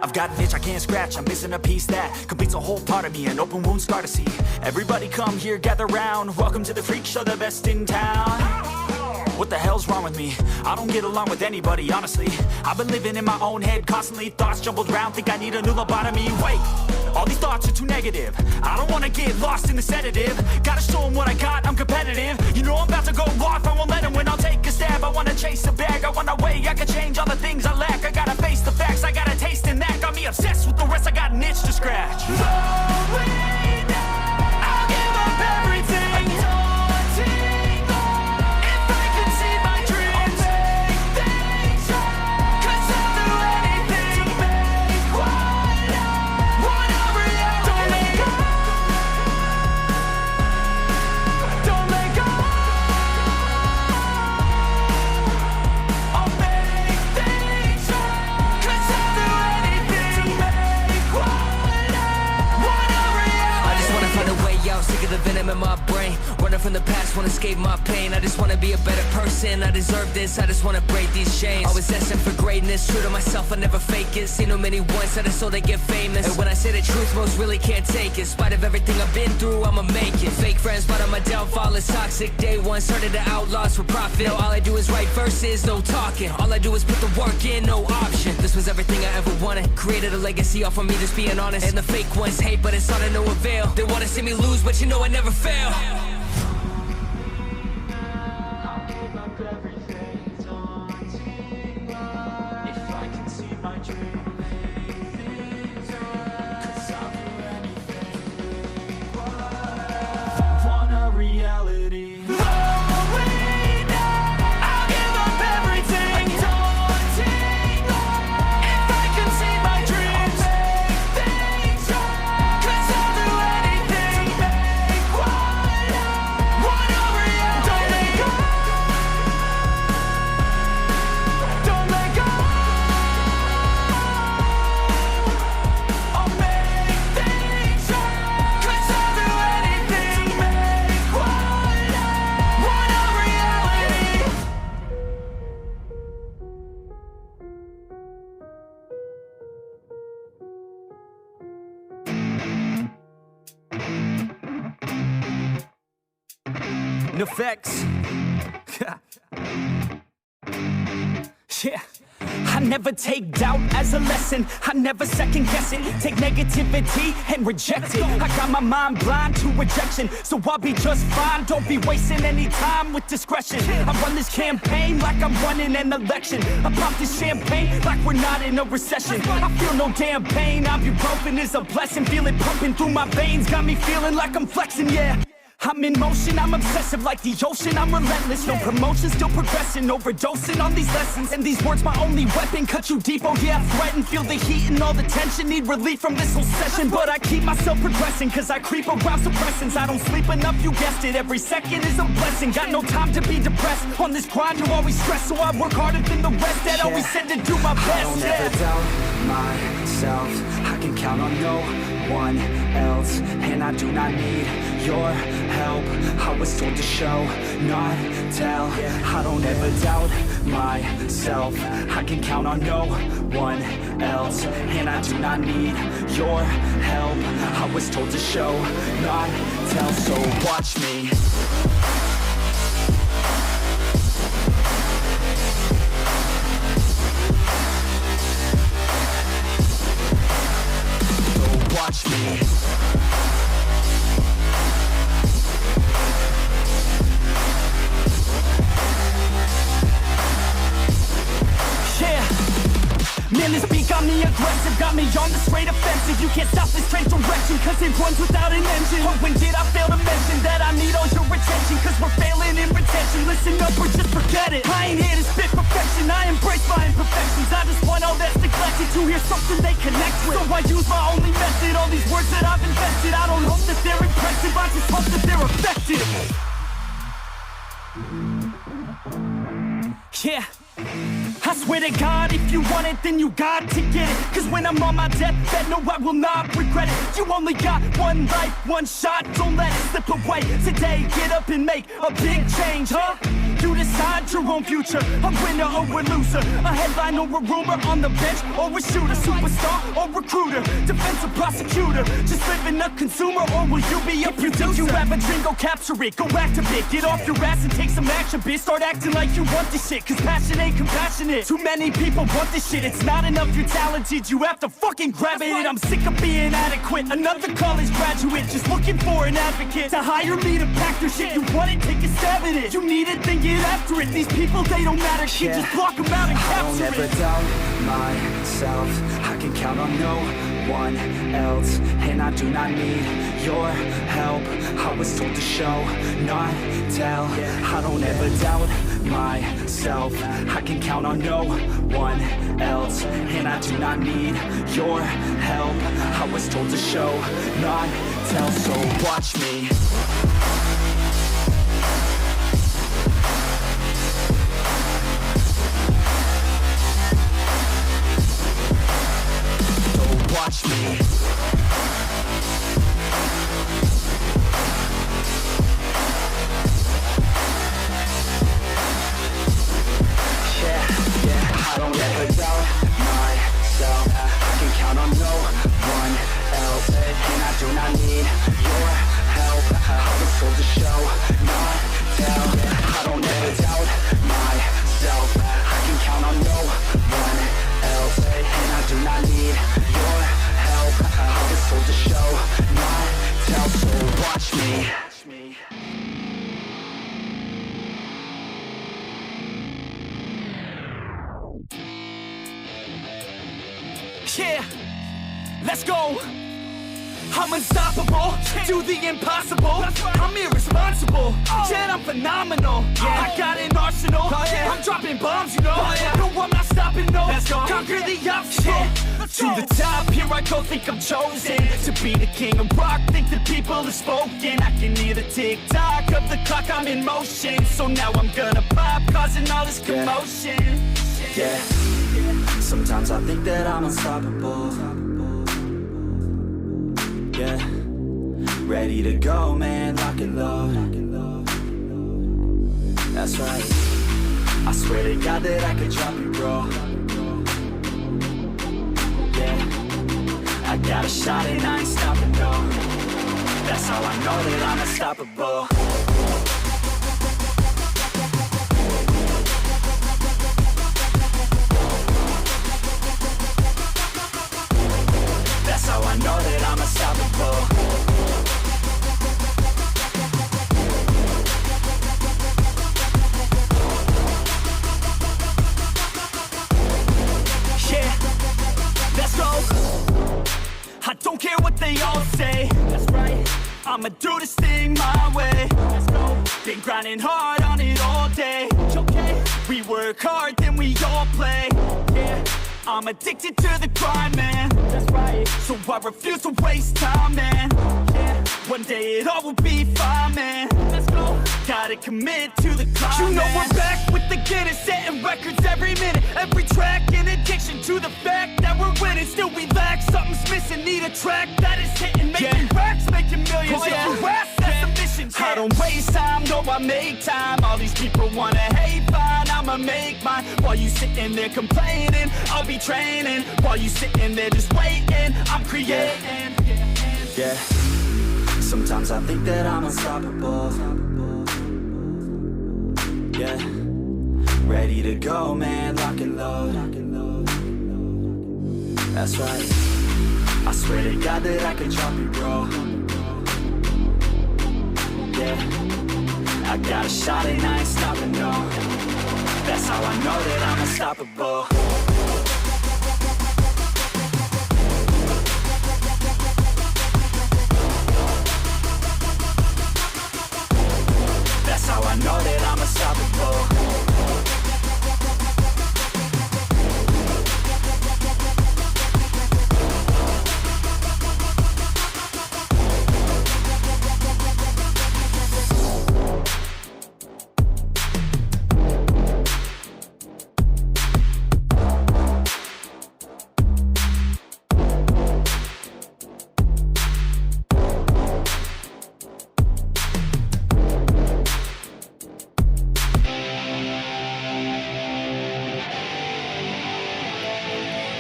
I've got an itch I can't scratch, I'm missing a piece that completes a whole part of me, an open wound scar to see. Everybody come here, gather round, welcome to the freak show, the best in town. What the hell's wrong with me? I don't get along with anybody, honestly. I've been living in my own head constantly, thoughts jumbled round, think I need a new lobotomy. Wait, all these thoughts are too negative. I don't wanna get lost in the sedative. Gotta show them what I got, I'm competitive. You know I'm about to go off, I won't let them win, I'll take a stab. I wanna chase a bag, I wanna weigh, I can change all the things I lack. I gotta face the facts, I got a taste in that. Got me obsessed with the rest, I got an itch to scratch. Slowly now, I'll give up everything. The venom in my brain, running from the past, wanna escape my pain. I just wanna be a better person, I deserve this, I just wanna break these chains. Always asking for greatness, true to myself, I never fake it. Seen too many once, I just so they get famous. And when I say the truth, most really can't take it. In spite of everything I've been through, I'ma make it. Fake friends, but on my downfall is toxic. Day one, started to outlaws for profit. Now all I do is write verses, no talking. All I do is put the work in, no option. This was everything I ever wanted, created a legacy off of me, just being honest. And the fake ones hate, but it's all to no avail. They wanna see me lose, but you know I never fail. Effects. Yeah. I never take doubt as a lesson, I never second guess it. Take negativity and reject it. I got my mind blind to rejection, so I'll be just fine. Don't be wasting any time with discretion. I run this campaign like I'm running an election. I pop this champagne like we're not in a recession. I feel no damn pain, ibuprofen is a blessing. Feel it pumping through my veins, got me feeling like I'm flexing, yeah. I'm in motion, I'm obsessive like the ocean, I'm relentless. No promotion, still progressing, overdosing on these lessons. And these words my only weapon, cut you deep, oh yeah, I threaten. Feel the heat and all the tension, need relief from this whole session. But I keep myself progressing, cause I creep around suppressants. I don't sleep enough, you guessed it, every second is a blessing. Got no time to be depressed, on this grind you always stress. So I work harder than the rest, that always said to do my best. I don't ever doubt myself, I can count on no one else. And I do not need your help, I was told to show, not tell. I don't ever doubt myself, I can count on no one else. And I do not need your help, I was told to show, not tell. So watch me. So watch me. Man, this beat got me aggressive, got me on the straight offensive. You can't stop this train direction, cause it runs without an engine. But when did I fail to mention that I need all your attention? Cause we're failing in retention, listen up or just forget it. I ain't here to spit perfection, I embrace my imperfections. I just want all that's neglected to hear something they connect with. So I use my only method, all these words that I've invested. I don't hope that they're impressive, I just hope that they're effective. Yeah. I swear to God, if you want it, then you got to get it. Cause when I'm on my deathbed, no, I will not regret it. You only got one life, one shot, don't let it slip away. Today, get up and make a big change, huh? you decide your own future. A winner or a loser, a headline or a rumor, on the bench or a shooter, superstar or recruiter, defensive prosecutor, just living a consumer, or will you be a producer? If you have a dream, go capture it, go activate, get off your ass and take some action, bitch. Start acting like you want this shit, cause passion ain't compassionate. Too many people want this shit, it's not enough you're talented, you have to fucking grab it. I'm sick of being adequate, another college graduate, just looking for an advocate to hire me to pack their shit. You want it, take a stab at it, you need it, then get after it. These people, they don't matter, shit, just block them out and capture it. I don't ever doubt myself, I can count on no one else, and I do not need your help. I was told to show, not tell. I don't ever doubt myself, I can count on no one else, and I do not need your help. I was told to show, not tell, so watch me. Watch me. I don't ever doubt myself, I can count on no one else, and I do not need your help. I was told to show, not tell. I don't ever doubt myself, I can count on no one else, and I do not need your help. I was told to show, not tell, so watch me. Yeah, let's go. I'm unstoppable, do the impossible. I'm irresponsible, yet I'm phenomenal. I got an arsenal, I'm dropping bombs, you know. No, I'm not stopping, no. Conquer the obstacle. To the top, here I go, think I'm chosen to be the king of rock, think the people have spoken. I can hear the tick-tock of the clock, I'm in motion. So now I'm gonna pop, causing all this commotion. Yeah, sometimes I think that I'm unstoppable. Yeah, ready to go, man, lock and load. That's right, I swear to God that I could drop you, bro. Yeah, I got a shot and I ain't stopping, no. That's how I know that I'm unstoppable. That's how I know that I'm unstoppable. Yeah, let's go. I don't care what they all say. That's right, I'ma do this thing my way. Let's go. Been grinding hard on it all day. Okay, we work hard, then we all play. Yeah, I'm addicted to the grind, man. That's right, so I refuse to waste time, man. Yeah, one day it all will be fine, man. Let's go. Gotta commit to the climb, you know, man. We're back with the Guinness, setting records every minute, every track. In addiction to the fact that we're winning, still we lack something's missing. Need a track that is hitting, making racks, making millions. Oh, yeah. Your ass, that's the mission. I don't waste time, no, I make time. All these people wanna hate, fine, I'ma make mine. While you sitting there complaining, I'll be training. While you sitting there just waiting, I'm creating. Yeah, sometimes I think that I'm unstoppable. Yeah, ready to go, man, lock and load. That's right, I swear to God that I could drop you, bro. Yeah, I got a shot and I ain't stopping, no. That's how I know that I'm unstoppable. That's how I know that I'm unstoppable.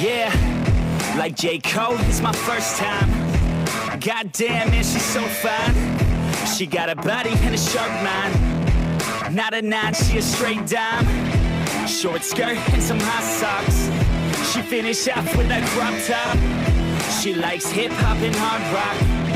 Yeah, like J. Cole, it's my first time. Goddamn, man, she's so fine. She got a body and a sharp mind. Not a 9, she a straight dime. Short skirt and some high socks. She finished off with that crop top. She likes hip-hop and hard rock.